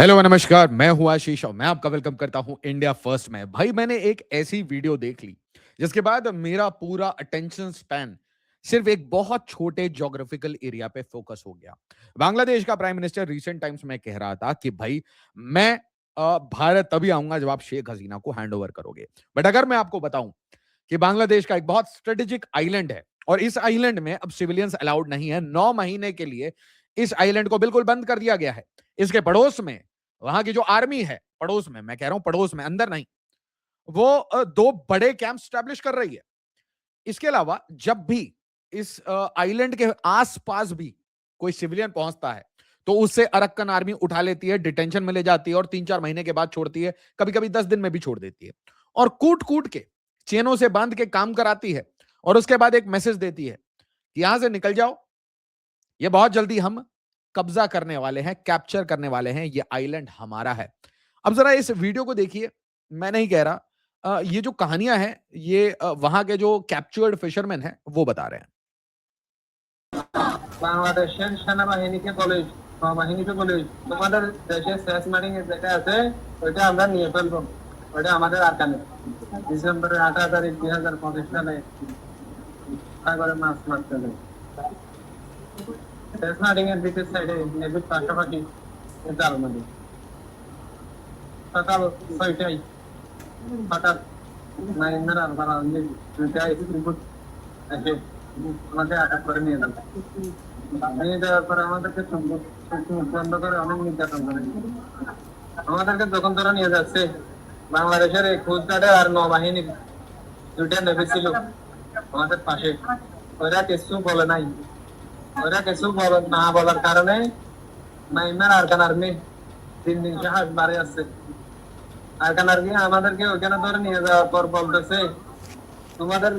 Hello नमस्कार, मैं हूँ आशीष और मैं आपका वेलकम करता हूँ इंडिया फर्स्ट में। भाई मैंने एक ऐसी वीडियो देख ली, जिसके बाद मेरा पूरा अटेंशन स्पैन सिर्फ एक बहुत छोटे ज्योग्राफिकल एरिया पे फोकस हो गया। बांग्लादेश का प्राइम मिनिस्टर रीसेंट टाइम्स में कह रहा था कि भाई मैं भारत तभी आऊंगा जब आप शेख हसीना को हैंड ओवर करोगे। बट अगर मैं आपको बताऊं कि बांग्लादेश का एक बहुत स्ट्रेटेजिक आइलैंड है और इस आइलैंड में अब सिविलियंस अलाउड नहीं है, 9 महीने के लिए इस आइलैंड को बिल्कुल बंद कर दिया गया है। इसके पड़ोस में वहां की जो आर्मी है, पड़ोस में, मैं कह रहा हूं पड़ोस में, अंदर नहीं, वो दो बड़े कैंप स्टैब्लिश कर रही है। इसके अलावा जब भी इस आइलैंड के आसपास भी कोई सिविलियन पहुंचता है तो उससे अरक्कन आर्मी उठा लेती है, डिटेंशन में ले जाती है और 3-4 महीने के बाद छोड़ती है, कभी कभी 10 दिन में भी छोड़ देती है और कूट कूट के चेनों से बांध के काम कराती है और उसके बाद एक मैसेज देती है कि यहां से निकल जाओ, ये बहुत जल्दी हम कब्जा करने वाले हैं, कैप्चर करने वाले हैं, ये आइलैंड हमारा है। अब जरा इस वीडियो को देखिए। मैं नहीं कह रहा, ये जो कहानियां हैं ये वहां के जो कैप्चर्ड फिशरमैन हैं वो बता रहे हैं। বাংলাদেশের সেনাবাহিনীকে পুলিশ নৌবাহিনীকে পুলিশ তোমাদের দেশে সেসমারিং যেটা আছে ওইটা আমরা নিয়ে ফেলবো। ওইটা আমাদের আরকানে ডিসেম্বরের 18 তারিখ 2025 সালে সাগরে মাছ মারতে হবে। সেসমারিং এর বিপরীত সাইডে নেভির পাশাপাশি জাল নদী সকাল 6টায় হঠাৎ নাইমের আলবারা দুইটাই রিপোর্ট এসে আমাদের আটক করে নিয়ে যাবে। নিয়ে যাওয়ার পরে আমাদেরকে বন্ধ করে অনেক নির্যাতন করে। আমাদেরকে যখন তারা নিয়ে যাচ্ছে বাংলাদেশের এই কোস্টগার্ডে আর নৌবাহিনীর দুইটা নেভি ছিল আমাদের পাশে, ওরা কিছু বলে নাই। ওরা কিছু না বলার কারণে মাইমার আরকান আর্মি দিন দিন সাহস বাড়ে আসছে। আরকান আর্মি আমাদেরকে ওখানে ধরে নিয়ে যাওয়ার পর বলতেছে তোমাদের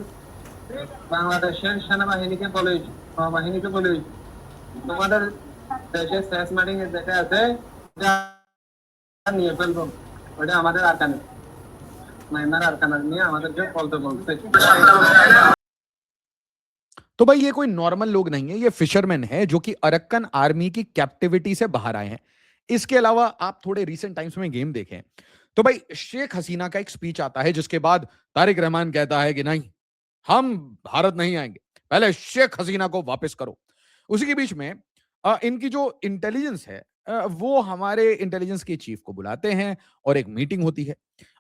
বাংলাদেশের সেনাবাহিনীকে পুলিশ নৌবাহিনীকে পুলিশ তোমাদের দেশে সেসমারিং এর যেটা আছে নিয়ে ফেলবো। ওটা আমাদের আরকানে মাইনার আরকান নিয়ে আমাদেরকে বলতে বলছে। तो भाई ये कोई नॉर्मल लोग नहीं है, ये फिशरमैन है जो कि अरक्कन आर्मी की कैप्टिविटी से बाहर आए हैं। इसके अलावा आप थोड़े रीसेंट टाइम्स में गेम देखें तो भाई शेख हसीना का एक स्पीच आता है जिसके बाद तारिक रहमान कहता है कि नहीं, हम भारत नहीं आएंगे, पहले शेख हसीना को वापस करो। उसी के बीच में इनकी जो इंटेलिजेंस है, वो हमारे इंटेलिजेंस के चीफ को बुलाते हैं और एक मीटिंग होती है।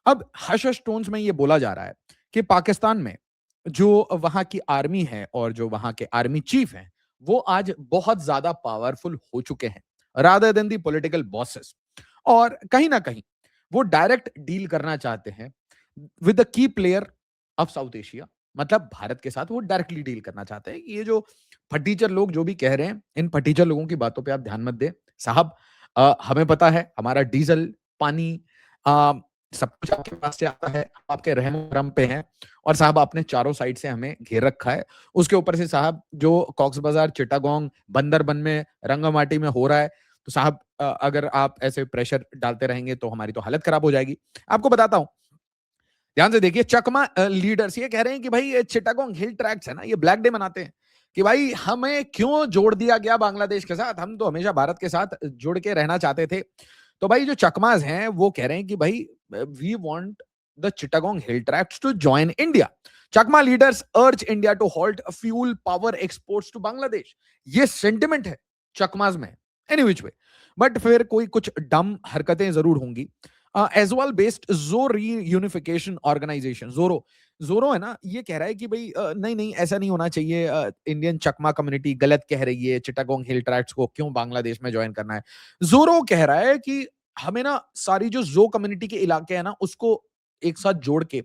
अब हश हश टोन्स में ये बोला जा रहा है कि पाकिस्तान में जो वहां की आर्मी है और जो वहां के आर्मी चीफ हैं, वो आज बहुत ज्यादा पावरफुल हो चुके हैं rather than the political bosses. और कहीं ना कहीं वो डायरेक्ट डील करना चाहते हैं with the key player of south Asia, मतलब भारत के साथ वो डायरेक्टली डील करना चाहते हैं। ये जो फटीचर लोग जो भी कह रहे हैं, इन फटीचर लोगों की बातों पे आप ध्यान मत दें साहब। हमें पता है हमारा डीजल, पानी, अ, सब कुछ आपके पास से आता है, आपके रहम करम पे हैं और साहब आपने चारों साइड से हमें घेर रखा है। उसके ऊपर से साहब जो कॉक्स बाजार, चिटागोंग, बंदरबन में, रंगामाटी में हो रहा है, तो साहब अगर आप ऐसे प्रेशर डालते रहेंगे तो हमारी तो हालत खराब हो जाएगी। आपको बताता हूँ, ध्यान से देखिए। चकमा लीडर्स ये कह रहे हैं कि भाई ये चिटागोंग हिल ट्रैक्स है ना, ये ब्लैक डे मनाते हैं कि भाई हमें क्यों जोड़ दिया गया बांग्लादेश के साथ, हम तो हमेशा भारत के साथ जुड़ के रहना चाहते थे। तो भाई जो चकमास हैं वो कह रहे हैं कि भाई we want the Chittagong hill tracts to join India. Chakma leaders urge India to halt fuel power exports to Bangladesh. ये सेंटिमेंट है चकमास में, एनी विच वे। बट फिर कोई कुछ डम हरकतें जरूर होंगी। एजवाल बेस्ड जो रीयूनिफिकेशन ऑर्गेनाइजेशन जोरो, जोरो है ना, ये कह रहा है कि भाई नहीं नहीं ऐसा नहीं होना चाहिए, इंडियन चकमा कम्युनिटी गलत कह रही है, चिटागोंग हिल ट्रैक्ट्स को क्यों बांग्लादेश में ज्वाइन करना है। जोरो कह रहा है कि हमें ना सारी जो जो कम्युनिटी के इलाके हैं ना उसको एक साथ जोड़ के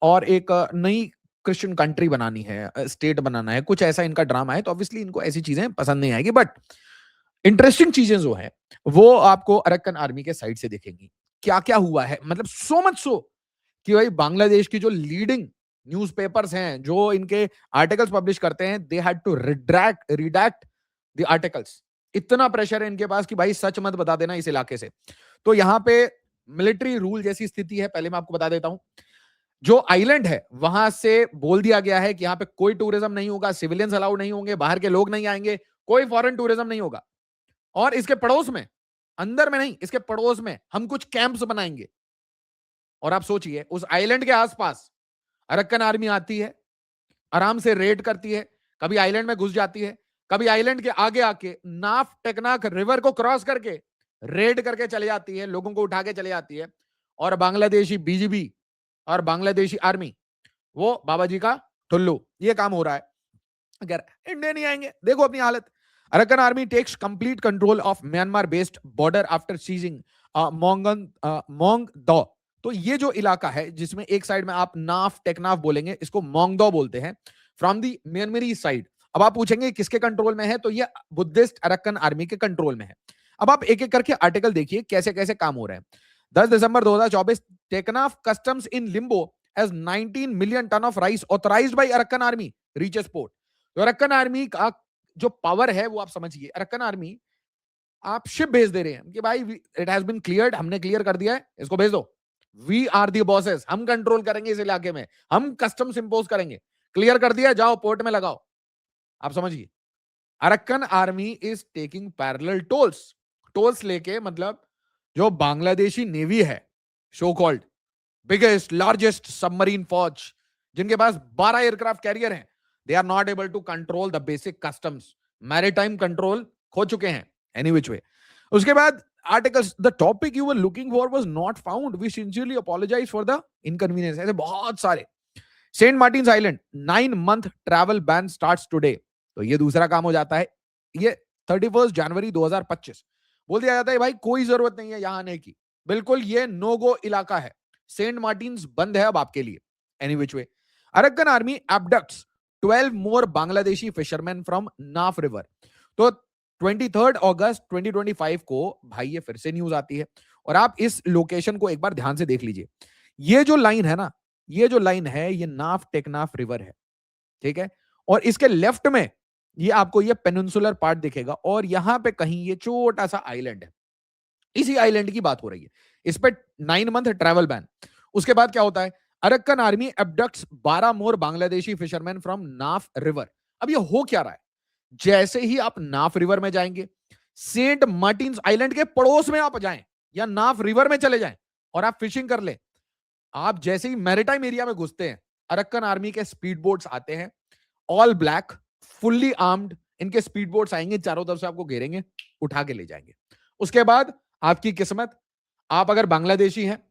और एक नई क्रिश्चियन कंट्री बनानी है, स्टेट बनाना है, कुछ ऐसा इनका ड्रामा है। तो ऑब्वियसली इनको ऐसी चीजें पसंद नहीं आएगी। बट इंटरेस्टिंग चीजें जो है वो आपको अरक्कन आर्मी के साइड से दिखेंगी। क्या क्या हुआ है, मतलब सो मच सो कि भाई बांग्लादेश की जो लीडिंग न्यूज़पेपर्स हैं जो इनके आर्टिकल्स पब्लिश करते हैं, they had to redact the articles. इतना प्रेशर है इनके पास कि भाई सच मत बता देना इस इलाके से। तो यहां पे मिलिट्री रूल जैसी स्थिति है। पहले मैं आपको बता देता हूं, जो आइलैंड है वहां से बोल दिया गया है कि यहां पे कोई टूरिज्म नहीं होगा, सिविलियंस अलाउड नहीं होंगे, बाहर के लोग नहीं आएंगे, कोई फॉरेन टूरिज्म नहीं होगा। और इसके पड़ोस में अंदर में नहीं, इसके पड़ोस में हम कुछ कैंप्स बनाएंगे। और आप सोचिए उस आइलैंड के आसपास अरक्कन आर्मी आती है, आराम से रेड करती है, कभी आइलैंड में घुस जाती है, कभी आइलैंड के आगे आके नाफ टेकनाफ रिवर को क्रॉस करके रेड करके चले जाती है, लोगों को उठा के चले जाती है। और बांग्लादेशी बीजीबी और बांग्लादेशी आर्मी वो बाबा जी का टुल्लू, ये काम हो रहा है। अगर इंडिया नहीं आएंगे, देखो अपनी हालत। Arakan army takes complete control of Myanmar based border after seizing Maungdaw. तो ये जो इलाका है जिसमें एक साइड में आप नाफ टेकनाफ बोलेंगे, इसको मोंगदो बोलते हैं, फ्रॉम दी म्यांमारी साइड। अब आप पूछेंगे किसके कंट्रोल में है, तो ये बुद्धिस्ट अरक्कन आर्मी के कंट्रोल में है। अब आप एक एक करके आर्टिकल देखिए कैसे कैसे काम हो रहे हैं। 10 December 2024 Teknaf customs in limbo as 19 million ton of rice authorised by Arakan army reaches port. तो अरक्कन आर्मी का जो पावर है वो आप समझिए। अरक्कन आर्मी आप शिप भेज दे रहे हैं कि भाई इट हैज बीन क्लियर्ड, हमने क्लियर कर दिया है, इसको भेज दो। वी आर दी बॉसेस, हम कंट्रोल करेंगे इस इलाके में, हम कस्टम्स इंपोज करेंगे, क्लियर कर दिया, जाओ पोर्ट में लगाओ। आप समझिए Arakan army is taking parallel tolls. Tolls लेके मतलब जो बांग्लादेशी नेवी है, so called biggest largest submarine फौज, जिनके पास 12 एयरक्राफ्ट कैरियर हैं, they are not able to control the basic customs, maritime control खो चुके हैं एनी विच वे। उसके बाद articles, the topic you were looking for was not found, we sincerely apologize for the inconvenience. ऐसे बहुत सारे। Saint Martin island 9 month travel ban starts today. तो ये दूसरा काम हो जाता है, ये 31 जनवरी 2025 बोल दिया जाता है भाई कोई जरूरत नहीं है यहां आने की, बिल्कुल ये नो गो इलाका है, सेंट मार्टिन्स बंद है अब आपके लिए। Any which way, Arakan army abducts 12 more Bangladeshi fisherman from Naf river. तो 23 अगस्त 2025 को भाई ये फिर से न्यूज आती है, और आप इस लोकेशन को एक बार ध्यान से देख लीजिए। ये जो लाइन है ना, ये जो लाइन है ये नाफ टेकनाफ रिवर है, ठीक है। और इसके लेफ्ट में ये आपको ये पेनिनसुलर पार्ट दिखेगा, और यहां पे कहीं ये छोटा सा आइलैंड है, इसी आइलैंड की बात हो रही है। इस पे 9 मंथ ट्रैवल बैन। उसके बाद क्या होता है, Arakan army abducts 12 more Bangladeshi fisherman from Naf river. अब ये हो क्या रहा है, जैसे ही आप नाफ रिवर में जाएंगे, सेंट मार्टिन्स आइलैंड के पड़ोस में आप जाएं या नाफ रिवर में चले जाएं और आप फिशिंग कर ले, आप जैसे ही मैरिटाइम एरिया में घुसते हैं, अरक्कन आर्मी के स्पीड बोट्स आते हैं, ऑल ब्लैक, फुल्ली आर्म्ड। इनके स्पीड बोट्स आएंगे, चारों तरफ से आपको घेरेंगे, उठा के ले जाएंगे। उसके बाद आपकी किस्मत, आप अगर बांग्लादेशी हैं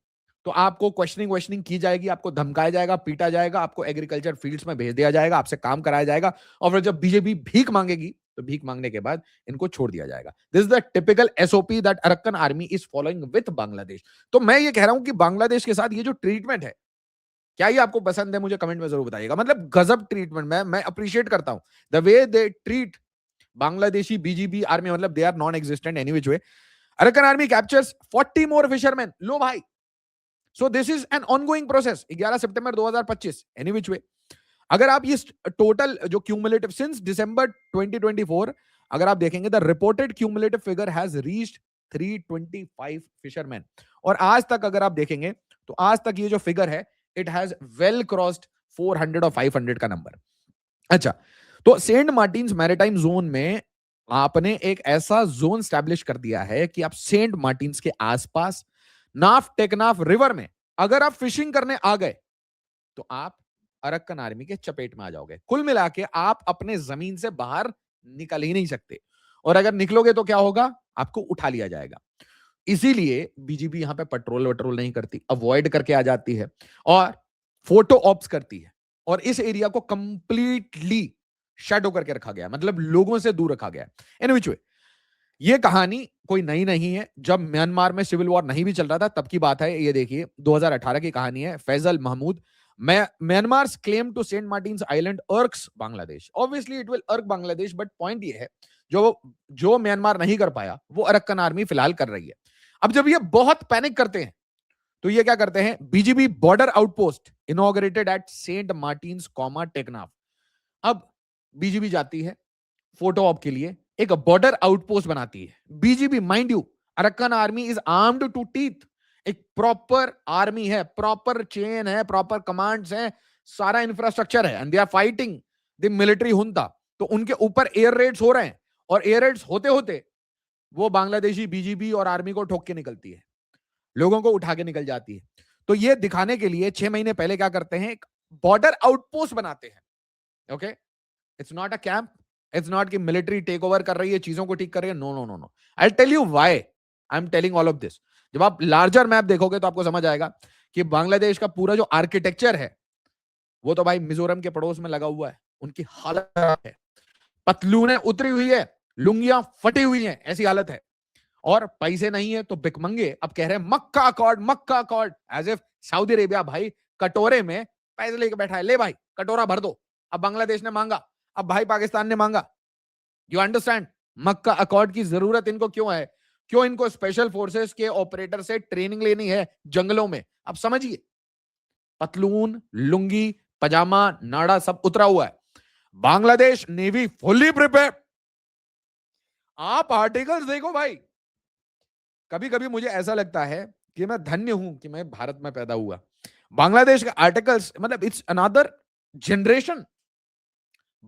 तो आपको क्वेश्चनिंग की जाएगी, आपको धमकाया जाएगा, पीटा जाएगा, आपको एग्रीकल्चर फील्ड्स में भेज दिया जाएगा, आपसे काम कराया जाएगा, और फिर जब बीजेपी भीख मांगेगी तो भीख मांगने के बाद इनको छोड़ दिया जाएगा। This is the typical SOP that Arakan army is following with Bangladesh. तो मैं ये कह रहा हूं कि बांग्लादेश के साथ ये जो ट्रीटमेंट है, क्या ये आपको पसंद है, मुझे कमेंट में जरूर बताइएगा। मतलब गजब ट्रीटमेंट, मैं अप्रिशिएट करता हूं the way they treat Bangladeshi BGB army, मतलब they are non existent any which way. Arakan army captures 40 more fisherman. लो भाई, so this is an ongoing process. 11 September 2025 any which way. अगर आप ये टोटल जो क्यूमुलेटिव सिंस दिसंबर 2024 अगर आप देखेंगे, the reported cumulative figure has reached 325 fisherman. और आज तक अगर आप देखेंगे तो आज तक ये जो फिगर है, इट हैज वेल क्रॉस्ड 400 और 500 का नंबर। अच्छा, तो सेंट मार्टिन्स मैरिटाइम जोन में आपने एक ऐसा जोन स्टैब्लिश कर दिया है कि आप सेंट मार्टिन्स के आसपास नाफ टेकनाफ रिवर में अगर आप फिशिंग करने आ गए तो आप अरक्कन आर्मी के चपेट में आ जाओगे। कुल मिला के आप अपने जमीन से बाहर निकल ही नहीं सकते, और अगर निकलोगे तो क्या होगा, आपको उठा लिया जाएगा। इसीलिए बीजीपी यहां पे पेट्रोल वट्रोल नहीं करती, अवॉइड करके आ जाती है और फोटो ऑप्स करती है, और इस एरिया को कंप्लीटली शैडो करके रखा गया, मतलब लोगों से दूर रखा गया। इन विच वे, ये कहानी कोई नई नहीं है। जब म्यांमार में सिविल वॉर नहीं भी चल रहा था तब की बात है। ये देखिए 2018 की कहानी है। Faisal Mahmood, Myanmar's claim to Saint Martins island irks Bangladesh. Obviously it will irk Bangladesh, but point ये है जो म्यांमार नहीं कर पाया वो अरक्कन आर्मी फिलहाल कर रही है। अब जब ये बहुत पैनिक करते हैं तो ये क्या करते हैं, BGB border outpost inaugurated at Saint Martin's comma Teknaf. अब बीजीबी जाती है फोटो ऑप के लिए, एक बॉर्डर आउटपोस्ट बनाती है BGB. Mind you, Arakan army is armed to teeth, एक प्रॉपर आर्मी है, प्रॉपर चेन है, प्रॉपर कमांड्स हैं, सारा इंफ्रास्ट्रक्चर है, and they are fighting the military junta. तो उनके ऊपर एयर रेड्स हो रहे हैं, और एयर रेड्स होते होते वो बांग्लादेशी बीजीबी और आर्मी को ठोक के निकलती है, लोगों को उठा के निकल जाती है। तो ये दिखाने के लिए 6 महीने पहले क्या करते हैं, एक बॉर्डर आउटपोस्ट बनाते हैं। Okay, it's not a camp, it's not कि मिलिट्री टेक ओवर कर रही है, चीजों को ठीक कर रही है। No no no no, I tell you why I am telling all of this. जब आप लार्जर मैप देखोगे तो आपको समझ आएगा कि बांग्लादेश का पूरा जो आर्किटेक्चर है वो तो भाई मिजोरम के पड़ोस में लगा हुआ है। उनकी हालत खराब है, पतलूनें उतरी हुई है, लुंगियां फटी हुई हैं, ऐसी हालत है। और पैसे नहीं है तो भिकमंगे अब कह रहे हैं Mecca accord, Mecca accord, as if Saudi Arabia भाई कटोरे में पैसे लेके बैठा है, ले भाई कटोरा भर दो। अब बांग्लादेश ने मांगा, अब भाई पाकिस्तान ने मांगा। यू अंडरस्टैंड मक्का अकॉर्ड की जरूरत इनको क्यों है, क्यों इनको स्पेशल फोर्सेस के ऑपरेटर से ट्रेनिंग लेनी है जंगलों में। अब समझिए, पतलून, लुंगी, पजामा, नाड़ा सब उतरा हुआ है। Bangladesh navy fully prepare. आप आर्टिकल्स देखो भाई, कभी कभी मुझे ऐसा लगता है कि मैं धन्य हूं कि मैं भारत में पैदा हुआ। बांग्लादेश के आर्टिकल्स मतलब it's another generation.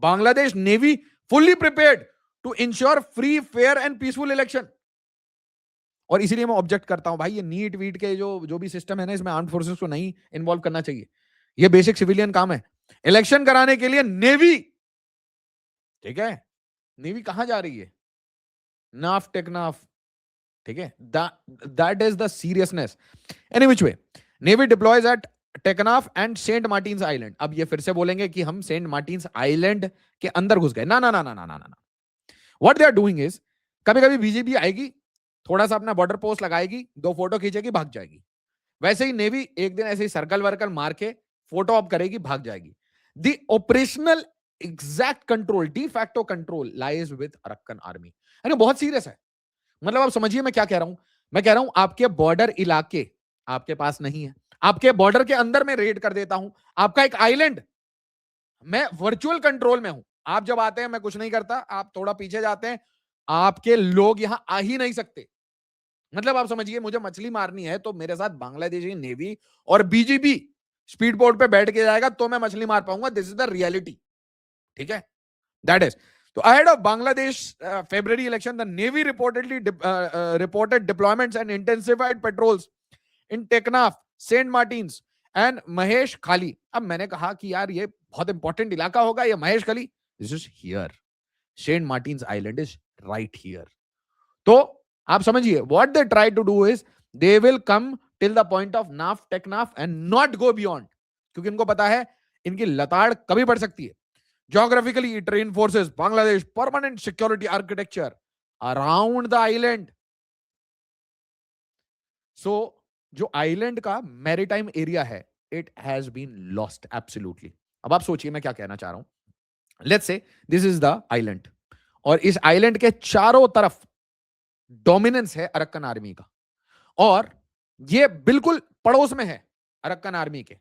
Bangladesh navy fully prepared to ensure free fair and peaceful election. और इसीलिए मैं ऑब्जेक्ट करता हूं भाई, ये नीट वीट के जो जो भी सिस्टम है ना, इसमें आर्म फोर्सेस को नहीं इन्वॉल्व करना चाहिए। ये बेसिक सिविलियन काम है। इलेक्शन कराने के लिए नेवी, ठीक है, नेवी कहां जा रही है, नाफ टेकनाफ, ठीक है, that is the seriousness. Any which way, navy deploys at Teknaf and Saint Martins island. अब ये फिर से बोलेंगे कि हम सेंट मार्टिन्स आइलैंड के अंदर घुस गए। ना ना ना ना ना ना ना, what they are doing is, कभी कभी बीजेपी आएगी, थोड़ा सा अपना बॉर्डर पोस्ट लगाएगी, 2 फोटो खींचेगी, भाग जाएगी। वैसे ही नेवी एक दिन ऐसे ही सर्कल वर्कल मार के फोटो ऑप करेगी, भाग जाएगी। The operational exact control, de facto control lies with Arakan army. यानी बहुत सीरियस है। मतलब आप समझिए मैं क्या कह रहा हूं, मैं कह रहा हूं आपके बॉर्डर इलाके आपके पास नहीं है, आपके बॉर्डर के अंदर मैं रेड कर देता हूं। आपका एक आइलैंड, मैं वर्चुअल कंट्रोल में हूं। आप जब आते हैं मैं कुछ नहीं करता, आप थोड़ा पीछे जाते हैं, आपके लोग यहां आ ही नहीं सकते। मतलब आप समझिए, मुझे मछली मारनी है तो मेरे साथ बांग्लादेशी नेवी और बीजीबी स्पीड बोट पे बैठ के जाएगा तो मैं मछली मार पाऊंगा। दिस इज द रियलिटी, ठीक है, दैट इज। तो ahead of Bangladesh February election, the Navy reportedly reported deployments and intensified patrols in Teknaf, Saint Martins and Mahesh Khali. अब मैंने कहा कि यार ये बहुत इंपॉर्टेंट इलाका होगा ये महेश खाली। This is here, Saint Martins island is right here. तो आप समझिए, what they try to do is they will come till the point of Naf, Teknaf and not go beyond, क्योंकि इनको पता है इनकी लताड़ कभी बढ़ सकती है। Geographically, it reinforces Bangladesh permanent security architecture around the island. So, जो आइलैंड का मैरीटाइम एरिया है, it has been lost absolutely. अब आप सोचिए मैं क्या कहना चाह रहा हूं। Let's say this is the island, और इस आइलैंड के चारों तरफ डोमिनेंस है अरक्कन आर्मी का, और ये बिल्कुल पड़ोस में है अरक्कन आर्मी के।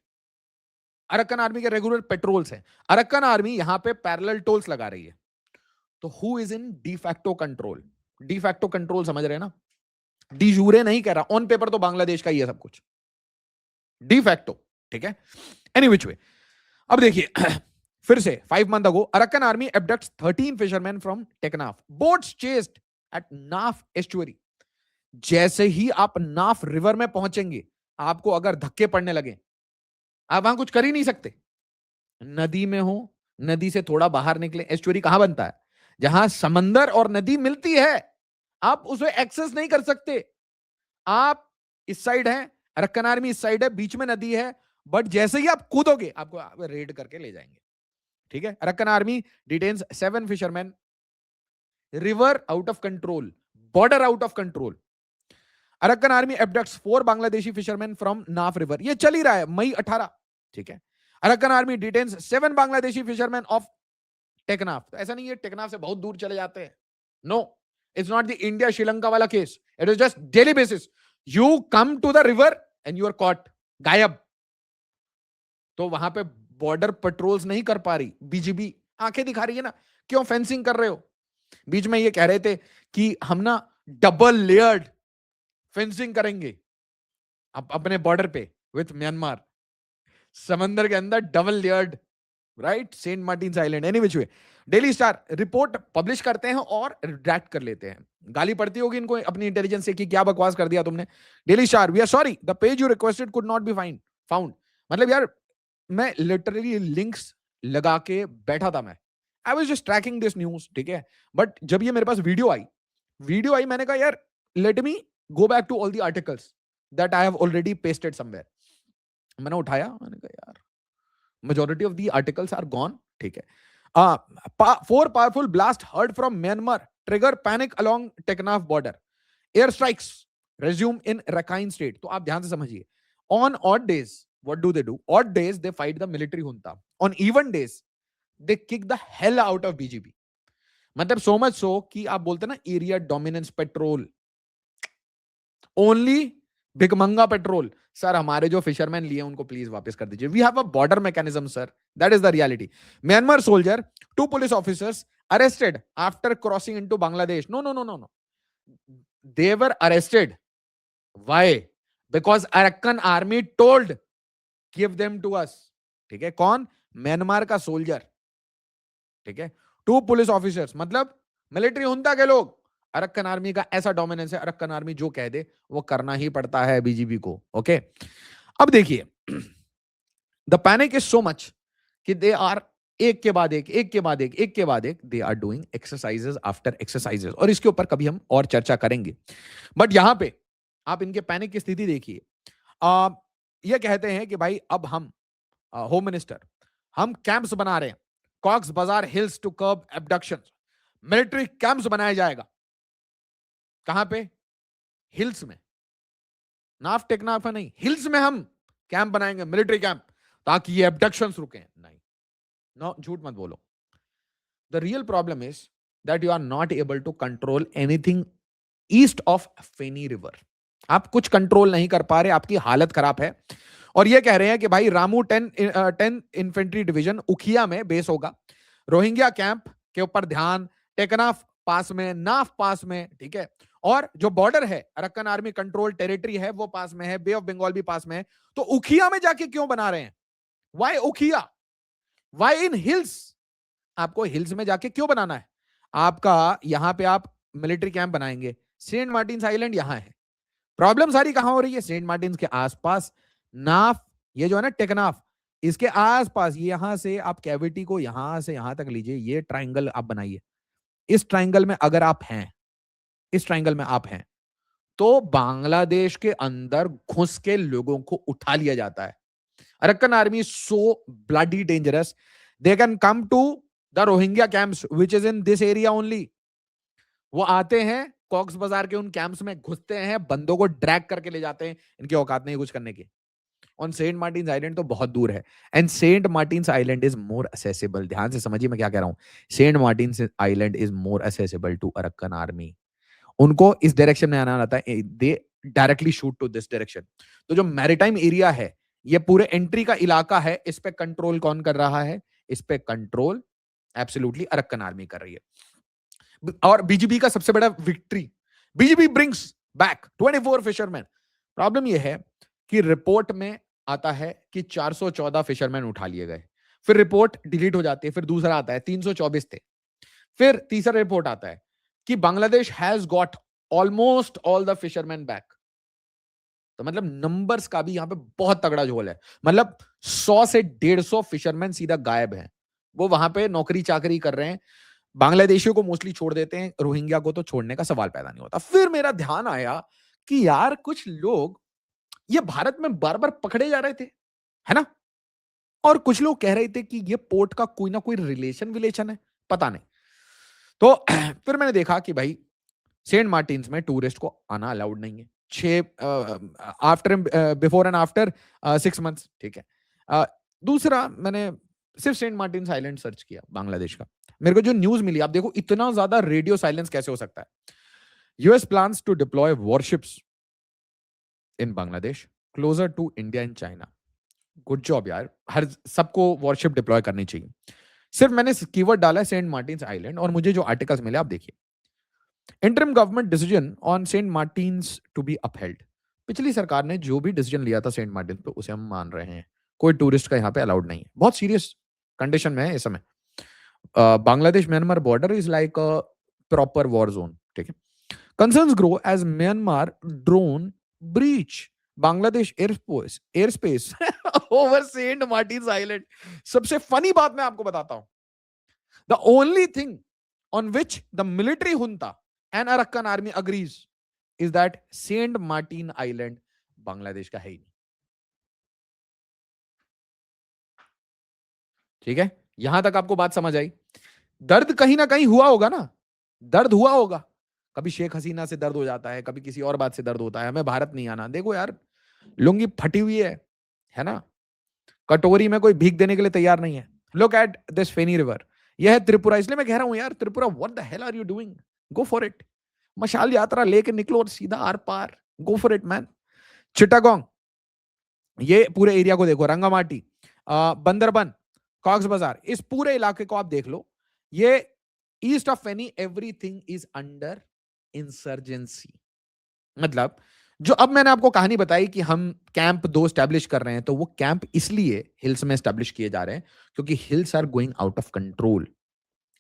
अरक्कन आर्मी के रेगुलर पेट्रोल्स हैं। अरक्कन आर्मी यहां पे पैरेलल टोल्स लगा रही है। तो who is in de facto control? De facto control समझ रहे हैं ना, डी यूरे नहीं कह रहा, ऑन पेपर तो बांग्लादेश का ही है सब कुछ, डिफैक्टो, ठीक है। एनी विच वे, अब देखिए फिर से 5 month ago Arakan army abducts 13 fisherman from Teknaf, boats chased at Naf estuary. जैसे ही आप नाफ रिवर में पहुंचेंगे, आपको अगर धक्के पड़ने लगे, आप वहां कुछ कर ही नहीं सकते। नदी में हो, नदी से थोड़ा बाहर निकले। एस्चुअरी कहां बनता है? जहां समंदर और नदी मिलती है, आप उसे एक्सेस नहीं कर सकते। आप इस साइड हैं, अरक्कन आर्मी इस साइड है, बीच में नदी है, बट जैसे ही आप कूदोगे आपको रेड करके ले जाएंगे, ठीक है। Arakan army detains 7 fisherman, river out of control, border out of control. Arakan army abducts 4 Bangladeshi fisherman from Naf river. ये चल ही रहा है, मई 18, ठीक है। Arakan army detains 7 Bangladeshi fisherman of Teknaf. तो ऐसा नहीं है टेकनाफ से बहुत दूर चले जाते हैं, no, it's not the India Sri Lanka वाला case, it is just daily basis. You come to the river and you are caught, गायब। तो वहां पे बॉर्डर पेट्रोल्स नहीं कर पा रही बीजीबी, आंखें दिखा रही है ना, क्यों फेंसिंग कर रहे हो? बीच में ये कह रहे थे कि हम ना डबल लेयर्ड फेंसिंग करेंगे अपने बॉर्डर पे विथ म्यांमार, समंदर के अंदर double layered right, Saint Martin island, any which way. Daily Star report publish करते हैं और रिडैक्ट कर लेते हैं। गाली पड़ती होगी इनको अपनी इंटेलिजेंस से कि क्या बकवास कर दिया तुमने। Daily Star, we are sorry, the page you requested could not be found. मतलब यार, मैं लिटरली लिंक्स लगा के बैठा था मैं, I was just tracking this news, ठीक है। बट जब ये मेरे पास वीडियो आई, मैंने कहा यार let me go back to all the articles that I have already pasted somewhere. मैंने उठाया, मैंने कहा यार majority of the articles are gone, ठीक है। 4 powerful blast heard from Myanmar trigger panic along Teknaf border, air strikes resume in Rakhine state। तो आप ध्यान से समझिए, on odd days what do? Odd days they fight the military junta, on even days they kick the hell out of BGP। मतलब so much so कि आप बोलते ना एरिया डोमिनेंस पेट्रोल, ओनली भिकमंगा पेट्रोल। सर हमारे जो fisherman लिए उनको प्लीज वापस कर दीजिए, we have a border mechanism sir, that is the reality. Myanmar soldier, 2 police officers arrested after crossing into Bangladesh. No no no no no, they were arrested, why? Because Arakan army told give them to us, ठीक है। कौन? Myanmar का soldier, ठीक है। 2 police officers, मतलब military हुंता के लोग। अरक्कन army का ऐसा डोमिनेंस है, अरक्कन आर्मी जो कह दे वो करना ही पड़ता है बीजीपी को, ओके। अब देखिए, the panic is so much कि दे आर एक के बाद एक they are doing exercises after exercises, और इसके ऊपर कभी हम और चर्चा करेंगे। बट यहां पे आप इनके पैनिक की स्थिति देखिए। ये कहते हैं कि भाई अब हम होम मिनिस्टर, हम कैंप्स बना रहे हैं, Cox's Bazar hills to curb abduction, military camps बनाया जाएगा। कहां पे? हिल्स में, नाफ टेकनाफा नहीं, हिल्स में हम कैंप बनाएंगे, मिलिट्री कैंप, ताकि ये एब्डक्शंस रुके। नहीं, नो, झूठ मत बोलो। The real problem is that you are not able to control anything east of Feni river. आप कुछ कंट्रोल नहीं कर पा रहे, आपकी हालत खराब है। और ये कह रहे हैं कि भाई रामू 10 इन्फेंट्री डिवीजन उखिया में बेस होगा, रोहिंग्या कैंप के ऊपर ध्यान, टेकनाफ पास में, नाफ पास में, ठीक है। और जो बॉर्डर है, अरक्कन आर्मी कंट्रोल टेरिटरी है, वो पास में है, बे ऑफ बंगाल भी पास में है। तो उखिया में जाके क्यों बना रहे हैं? वाई उखिया? वाई इन हिल्स? आपको हिल्स में जाके क्यों बनाना है? आपका यहां पे आप मिलिट्री कैंप बनाएंगे, सेंट मार्टिन आइलैंड यहां है। प्रॉब्लम सारी कहां हो रही है? सेंट मार्टिन के आसपास, नाफ, ये जो है ना टेकनाफ, इसके आसपास। यहां से आप कैविटी को यहां से यहां तक लीजिए, ये ट्राइंगल आप बनाइए। इस ट्राइंगल में अगर आप हैं, इस ट्राइंगल में आप हैं, तो बांग्लादेश के अंदर घुस के लोगों को उठा लिया जाता है। Arakan army so bloody dangerous, they can come to the Rohingya camps which is in this area only. वो आते हैं कॉक्स बाजार के उन कैंप्स में, घुसते हैं, बंदों को ड्रैग करके ले जाते हैं। इनकी औकात नहीं कुछ करने की। ऑन सेंट मार्टिन आइलैंड तो बहुत दूर है, and Saint Martin island is more accessible. ध्यान से समझिए मैं क्या कह रहा हूं। Saint Martin island is more accessible to Arakan army. उनको इस डायरेक्शन में आना आता है, they directly shoot to this direction. तो जो मैरिटाइम एरिया है, ये पूरे एंट्री का इलाका है, इस पे कंट्रोल कौन कर रहा है? इस पे कंट्रोल एब्सोल्युटली अरक्कन आर्मी कर रही है। और बीजेपी का सबसे बड़ा victory, BJP brings back 24 fisherman. Problem यह है कि रिपोर्ट में आता है कि 414 फिशरमैन उठा लिए गए, फिर रिपोर्ट डिलीट हो जाती है, फिर दूसरा आता है 324 थे, फिर तीसरा रिपोर्ट आता है कि Bangladesh has got almost all the fisherman back. तो मतलब नंबर्स का भी यहां पे बहुत तगड़ा झोल है। मतलब 100 से 150 फिशरमैन सीधा गायब हैं, वो वहां पे नौकरी चाकरी कर रहे हैं। बांग्लादेशियों को मोस्टली छोड़ देते हैं, रोहिंग्या को तो छोड़ने का सवाल पैदा नहीं होता। फिर मेरा ध्यान आया कि यार कुछ लोग ये भारत में बार बार पकड़े जा रहे थे, है ना, और कुछ लोग कह रहे थे कि ये पोर्ट का कोई ना कोई विलेशन है, पता नहीं। तो फिर मैंने देखा कि भाई सेंट मार्टिन में टूरिस्ट को आना अलाउड नहीं है, 6 बिफोर एंड आफ्टर 6 मंथ्स, ठीक है। दूसरा, मैंने सिर्फ सेंट मार्टिन आइलैंड सर्च किया बांग्लादेश का, मेरे को जो न्यूज मिली, आप देखो इतना ज्यादा रेडियो साइलेंस कैसे हो सकता है। US plans to deploy warships in Bangladesh closer to India and China. Good job यार, हर सबको वॉरशिप डिप्लॉय करनी चाहिए। सिर्फ मैंने कीवर्ड डाला है सेंट मार्टिन आइलैंड, और मुझे जो आर्टिकल्स मिले आप देखिए। Interim government decision on Saint Martin to be upheld. पिछली सरकार ने जो भी डिसीजन लिया था सेंट मार्टिन पे, उसे हम मान रहे हैं। कोई टूरिस्ट का यहाँ पे अलाउड नहीं है। बहुत सीरियस कंडीशन में है इस समय। Bangladesh Myanmar border is like a proper war zone, ठीक है। Concerns grow as Myanmar drone breach Bangladesh air space over Saint Martin island. सबसे फनी बात मैं आपको बताता हूं, the only thing on which the military junta and Arakan army agrees is that Saint Martin island Bangladesh का है ही नहीं। ठीक है, यहां तक आपको बात समझ आई। दर्द कहीं ना कहीं हुआ होगा ना, दर्द हुआ होगा। कभी शेख हसीना से दर्द हो जाता है, कभी किसी और बात से दर्द होता है, हमें भारत नहीं आना। देखो यार, लुंगी फटी हुई है ना, कटोरी में कोई भीख देने के लिए तैयार नहीं है। Look at this Feni river, यह है त्रिपुरा। इसलिए मैं कह रहा हूं यार, Tripura what the hell are you doing, go for it. मशाल यात्रा लेके निकलो और सीधा आर पार, go for it man. Chittagong, ये पूरे एरिया को देखो, रंगामाटी, बंदरबन, कॉक्स बाजार, इस पूरे इलाके को आप देख लो। ये east of Feni, everything is under insurgency. मतलब जो अब मैंने आपको कहानी बताई कि हम कैंप 2 स्टैब्लिश कर रहे हैं, तो वो कैंप इसलिए हिल्स में स्टैब्लिश किए जा रहे हैं क्योंकि hills are going out of control.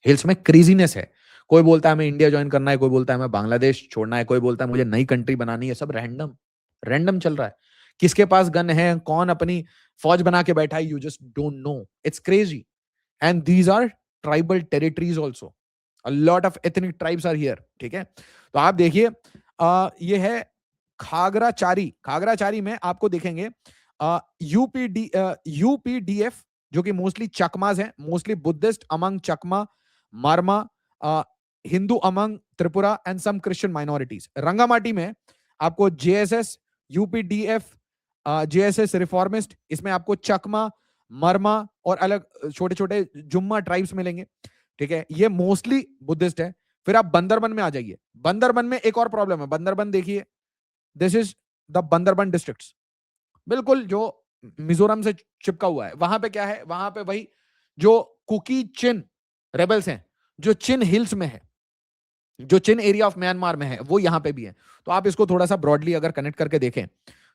Hills में क्रेजीनेस है। कोई बोलता है हमें इंडिया ज्वाइन करना है, कोई बोलता है हमें बांग्लादेश छोड़ना है, कोई बोलता है मुझे नई कंट्री बनानी है। सब रैंडम रैंडम चल रहा है। किसके पास गन है, कौन अपनी फौज बना के बैठा है, you just don't know. It's crazy. And these are tribal territories also, a lot of ethnic tribes are here, ठीक है। तो आप देखिए, ये है खागराचारी। खागराचारी में आपको देखेंगे यूपीडीएफ, जो कि मोस्टली चकमाज है, mostly Buddhist among Chakma, Marma, Hindu among Tripura and some Christian minorities. Rangamati में आपको जेएसएस, यूपीडीएफ, जेएसएस रिफॉर्मिस्ट, इसमें आपको चकमा, मरमा और अलग छोटे छोटे जुम्मा ट्राइब्स मिलेंगे, ठीक है। ये मोस्टली बुद्धिस्ट है। फिर आप बंदरबन में आ जाइए। बंदरबन में एक और प्रॉब्लम है। बंदरबन देखिए, this is the Bandarban districts, बिल्कुल जो मिजोरम से चिपका हुआ है। वहां पे क्या है, वहां पे वही जो कुकी चिन रेबल्स हैं, जो चिन हिल्स में है, जो चिन एरिया ऑफ म्यांमार में है, वो यहां पे भी है। तो आप इसको थोड़ा सा ब्रॉडली अगर कनेक्ट करके देखें,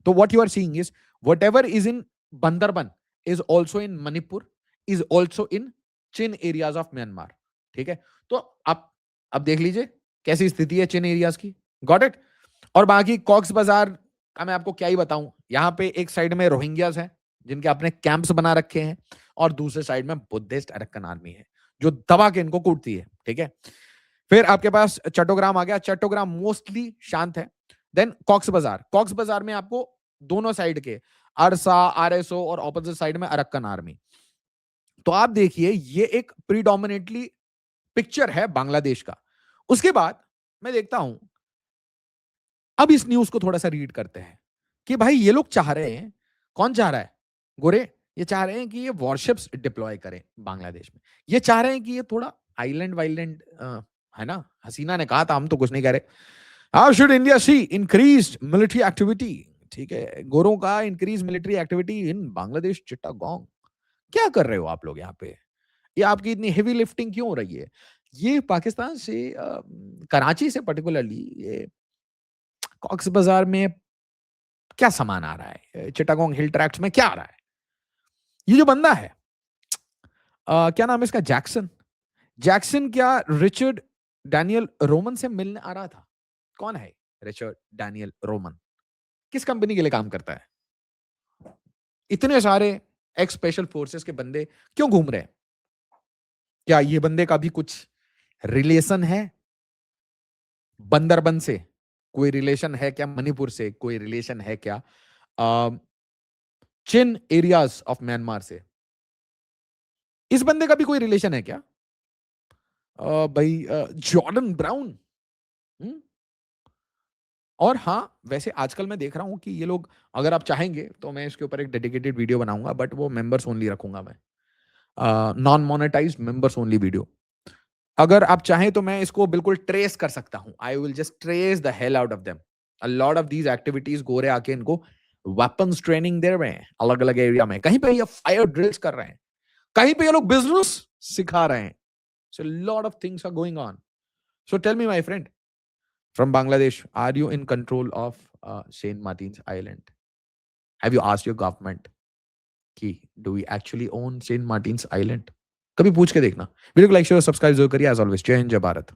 तो what you are seeing is whatever is in Bandarban is also in Manipur, is also in Chin areas of Myanmar, ठीक है। तो आप अब देख लीजिए कैसी स्थिति है चिन एरियाज की। Got it. और बाकी कॉक्स बाजार का मैं आपको क्या ही बताऊं। यहां पे एक साइड में रोहिंग्यास हैं जिनके अपने कैंप्स बना रखे हैं, और दूसरे साइड में बुद्धिस्ट अरक्कन आर्मी है जो दबा के इनको कूटती है, ठीक है। फिर आपके पास चट्टोग्राम आ गया। चट्टोग्राम मोस्टली शांत है। देन कॉक्स बाजार। कॉक्स बाजार में आपको दोनों साइड के अरसा, आरएसओ और ऑपोजिट साइड में अरक्कन आर्मी। तो आप देखिए, ये एक प्रीडोमिनेटली पिक्चर है बांग्लादेश का। उसके बाद मैं देखता हूं, अब इस न्यूज को थोड़ा सा रीड करते हैं कि भाई ये लोग चाह रहे हैं, कौन चाह रहा है, गोरे, ये चाह रहे हैं कि ये वॉरशिप्स डिप्लॉय करें बांग्लादेश में। ये चाह रहे हैं कि ये थोड़ा आइलैंड वाइलैंड, है ना। हसीना ने कहा था, हम तो कुछ नहीं कह रहे। How should India see increase military activity, ठीक है, गोरों का increase military activity in Bangladesh Chittagong. क्या कर रहे हो आप लोग यहाँ पे, ये आपकी इतनी हेवी लिफ्टिंग क्यों हो रही है। ये पाकिस्तान से, कराची से पर्टिकुलरली, ये कॉक्स बाजार में क्या सामान आ रहा है, चिटागोंग हिल ट्रैक्ट्स में क्या आ रहा है। ये जो बंदा है, क्या नाम है इसका, जैक्सन। जैक्सन क्या रिचर्ड डैनियल रोमन से मिलने आ रहा था। कौन है रिचर्ड डैनियल रोमन, किस कंपनी के लिए काम करता है। इतने सारे एक्स स्पेशल फोर्सेस के बंदे क्यों घूम रहे हैं। क्या ये बंदे का भी कुछ रिलेशन है बंदरबन से, कोई रिलेशन है क्या मणिपुर से, कोई रिलेशन है क्या चिन एरियाज ऑफ म्यांमार से। इस बंदे का भी कोई रिलेशन है क्या, भाई जॉर्डन ब्राउन। हम्म? और हाँ, वैसे आजकल मैं देख रहा हूं कि ये लोग, अगर आप चाहेंगे तो मैं इसके ऊपर एक डेडिकेटेड वीडियो बनाऊंगा, बट वो मेंबर्स ओनली रखूंगा मैं, non monetised members only video. अगर आप चाहें तो मैं इसको बिल्कुल ट्रेस कर सकता हूं। I will just trace the hell out of them. A lot of these activities गोरे आके इनको वेपन्स ट्रेनिंग दे रहे हैं अलग अलग एरिया में। कहीं पे ये फायर ड्रिल्स कर रहे हैं, कहीं पे ये लोग बिजनेस सिखा रहे हैं। So lot of things are going on. So tell me my friend from Bangladesh, are you in control of Saint Martin's Island? Have you asked your government? कि do we actually own Saint Martins island? कभी पूछ के देखना। Video को like share और subscribe जरूर करिए। As always जय हिंद, जय भारत।